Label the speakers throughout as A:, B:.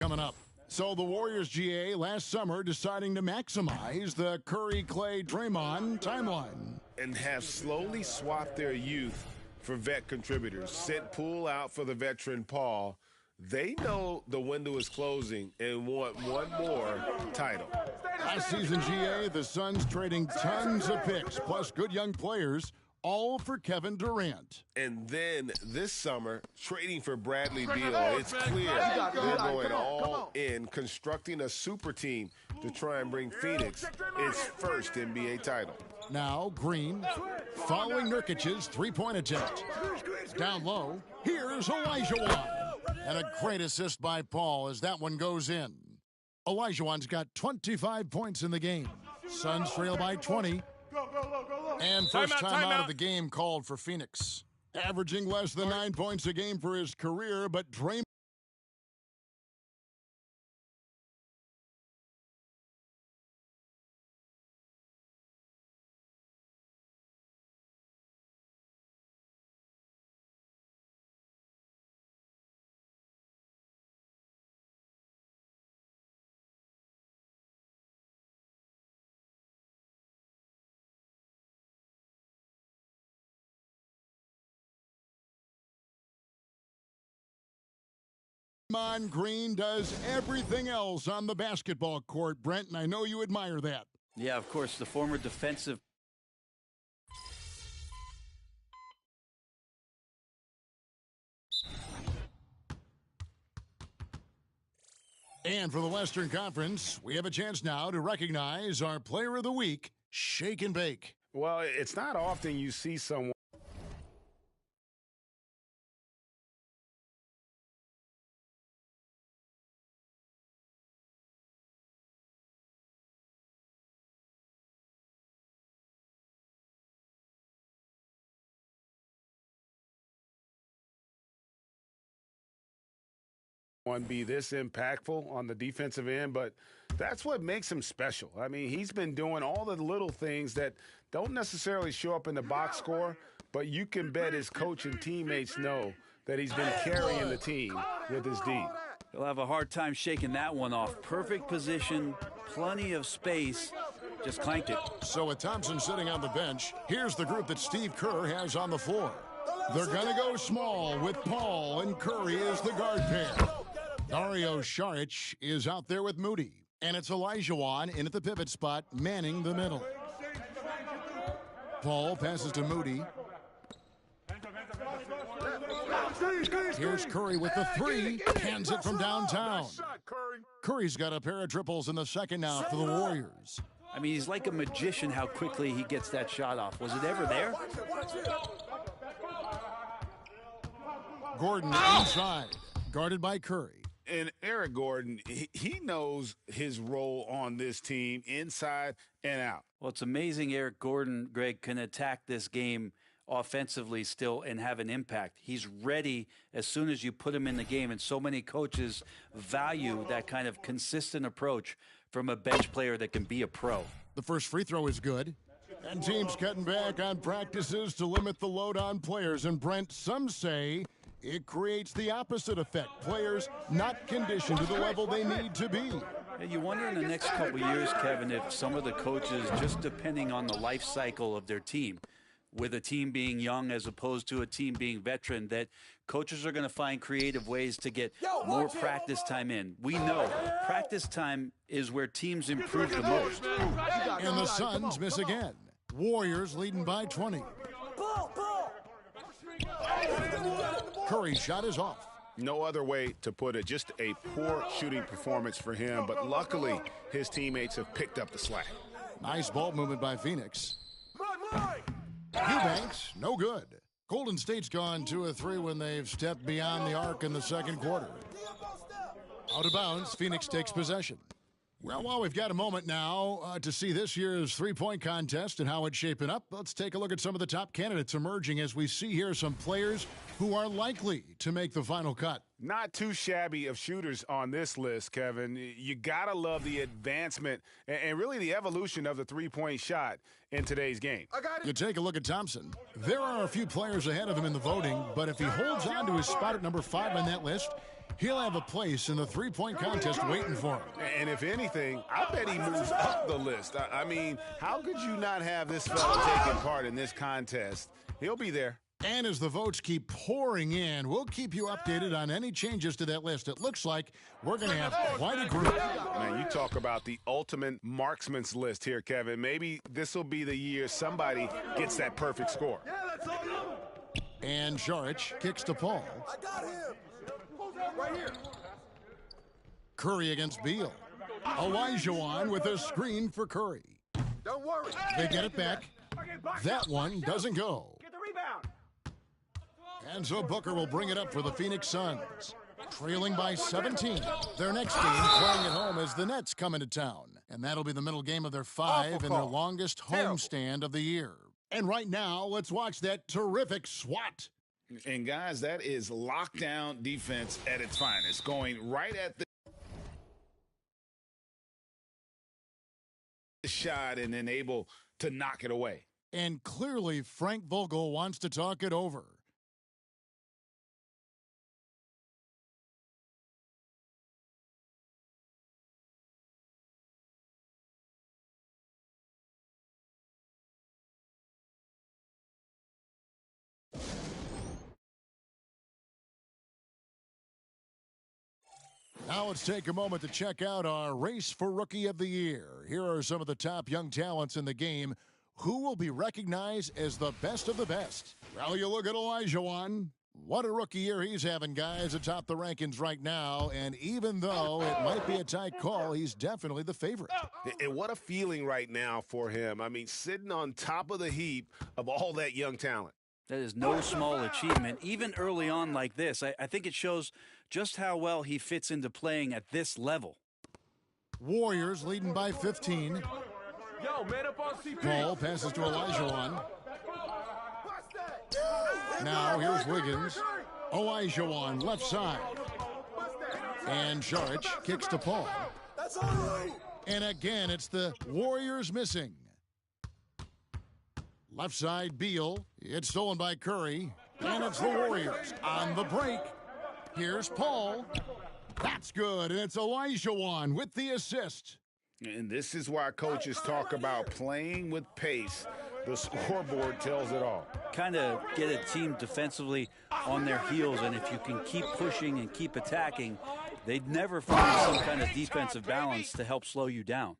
A: Coming up. So the Warriors GA last summer deciding to maximize the Curry, Clay, Draymond timeline.
B: And have slowly swapped their youth for vet contributors. Sent Poole out for the veteran Paul. They know the window is closing and want one more title.
A: Last season GA, the Suns trading tons of picks, plus good young players, all for Kevin Durant.
B: And then this summer, trading for Bradley Beal. It's clear they're going all in, constructing a super team to try and bring Phoenix its first NBA title.
A: Now Green, following Nurkic's three-point attempt. Down low, here's Olajuwon. And a great assist by Paul as that one goes in. Olajuwon's got 25 points in the game. Suns trail by 20. And first time out of the game called for Phoenix. Averaging less than 9 points a game for his career, but Draymond. Green does everything else on the basketball court, Brent, and I know you admire that.
C: Yeah, of course, the former defensive.
A: And for the Western Conference, we have a chance now to recognize our Player of the Week, Shake and Bake.
B: Well, it's not often you see someone be this impactful on the defensive end, but that's what makes him special. I mean, he's been doing all the little things that don't necessarily show up in the box score, but you can bet his coach and teammates know that he's been carrying the team with his D.
C: He'll have a hard time shaking that one off. Perfect position, plenty of space, just clanked it.
A: So with Thompson sitting on the bench, here's the group that Steve Kerr has on the floor. They're going to go small with Paul and Curry as the guard pair. Dario Saric is out there with Moody. And it's Olajuwon in at the pivot spot, manning the middle. Paul passes to Moody. Here's Curry with the three. Hands it from downtown. Curry's got a pair of triples in the second now for the Warriors.
C: I mean, he's like a magician how quickly he gets that shot off. Was it ever there?
A: Gordon inside, guarded by Curry.
B: And Eric Gordon, he knows his role on this team inside and out.
C: Well, it's amazing Eric Gordon, Greg, can attack this game offensively still and have an impact. He's ready as soon as you put him in the game, and so many coaches value that kind of consistent approach from a bench player that can be a pro.
A: The first free throw is good. And teams cutting back on practices to limit the load on players. And Brent, some say it creates the opposite effect. Players not conditioned to the level they need to be.
C: You wonder in the next couple of years, Kevin, if some of the coaches, just depending on the life cycle of their team, with a team being young as opposed to a team being veteran, that coaches are going to find creative ways to get more practice time in. We know practice time is where teams improve the most.
A: And the Suns miss again. Warriors leading by 20. Curry's shot is off.
B: No other way to put it. Just a poor shooting performance for him, but luckily his teammates have picked up the slack.
A: Nice ball movement by Phoenix. Eubanks, no good. Golden State's gone 2 of 3 when they've stepped beyond the arc in the second quarter. Out of bounds, Phoenix takes possession. Well, while we've got a moment now to see this year's three-point contest and how it's shaping up, let's take a look at some of the top candidates emerging as we see here some players who are likely to make the final cut.
B: Not too shabby of shooters on this list, Kevin. You got to love the advancement and really the evolution of the three-point shot in today's game.
A: You take a look at Thompson. There are a few players ahead of him in the voting, but if he holds on to his spot at number 5 on that list, he'll have a place in the three-point contest waiting for him.
B: And if anything, I bet he moves up the list. I mean, how could you not have this fella taking part in this contest? He'll be there.
A: And as the votes keep pouring in, we'll keep you updated on any changes to that list. It looks like we're going to have quite a group.
B: Man, you talk about the ultimate marksman's list here, Kevin. Maybe this will be the year somebody gets that perfect score.
A: And Saric kicks to Paul.
D: I got him. Right here.
A: Curry against Beal. Olajuwon with a screen for Curry.
D: Don't worry.
A: They get it back. That one doesn't go.
D: Get the rebound.
A: And so Booker will bring it up for the Phoenix Suns. Trailing by 17. Their next game playing at home as the Nets come into town. And that'll be the middle game of their 5 and their longest homestand of the year. And right now, let's watch that terrific swat.
B: And, guys, that is lockdown defense at its finest, going right at the shot and then able to knock it away.
A: And clearly, Frank Vogel wants to talk it over. Now let's take a moment to check out our race for Rookie of the Year. Here are some of the top young talents in the game who will be recognized as the best of the best. Well, you look at Olajuwon. What a rookie year he's having, guys, atop the rankings right now. And even though it might be a tight call, he's definitely the favorite.
E: And what a feeling right now for him. I mean, sitting on top of the heap of all that young talent.
C: That is no small achievement, even early on like this. I think it shows just how well he fits into playing at this level.
A: Warriors leading by 15.
D: Yo, man up on CP.
A: Paul passes to Olajuwon. Now here's Wiggins. Olajuwon left side. And Saric kicks to Paul.
D: That's all right.
A: And again, it's the Warriors missing. Left side, Beal. It's stolen by Curry. And it's the Warriors on the break. Here's Paul. That's good. And it's Olajuwon with the assist.
B: And this is why coaches talk about playing with pace. The scoreboard tells it all.
C: Kind of get a team defensively on their heels, and if you can keep pushing and keep attacking, they'd never find some kind of defensive balance to help slow you down.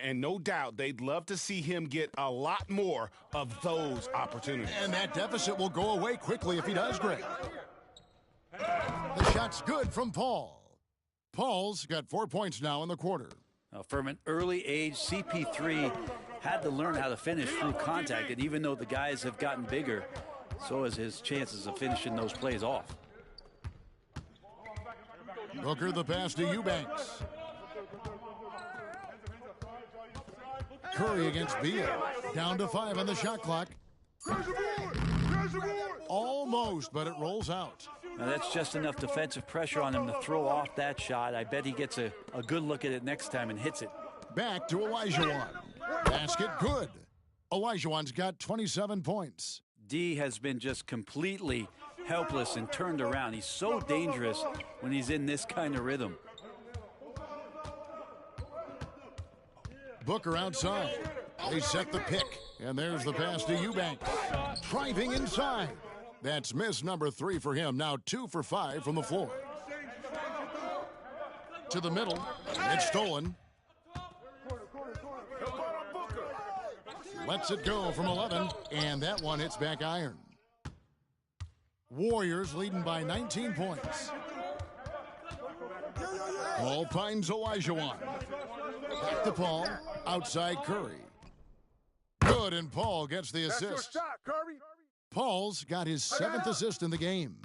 B: And no doubt they'd love to see him get a lot more of those opportunities.
A: And that deficit will go away quickly if he does, Greg. The shot's good from Paul. Paul's got 4 points now in the quarter.
C: From an early age, CP3 had to learn how to finish through contact, and even though the guys have gotten bigger, so has his chances of finishing those plays off.
A: Booker the pass to Eubanks. Curry against Beal. Down to 5 on the shot clock. Almost, but it rolls out.
C: Now that's just enough defensive pressure on him to throw off that shot. I bet he gets a good look at it next time and hits it.
A: Back to Olajuwon. Basket good. Olajuwon's got 27 points.
C: D has been just completely helpless and turned around. He's so dangerous when he's in this kind of rhythm.
A: Booker outside. They set the pick. And there's the pass to Eubanks. Driving inside. That's miss number 3 for him. Now 2 for 5 from the floor. To the middle. It's stolen. Lets it go from 11. And that one hits back iron. Warriors leading by 19 points. Paul finds Olajuwon. Back to Paul. Outside Curry. Good, and Paul gets the assist.
D: That's your shot, Curry.
A: Paul's got his 7th assist in the game.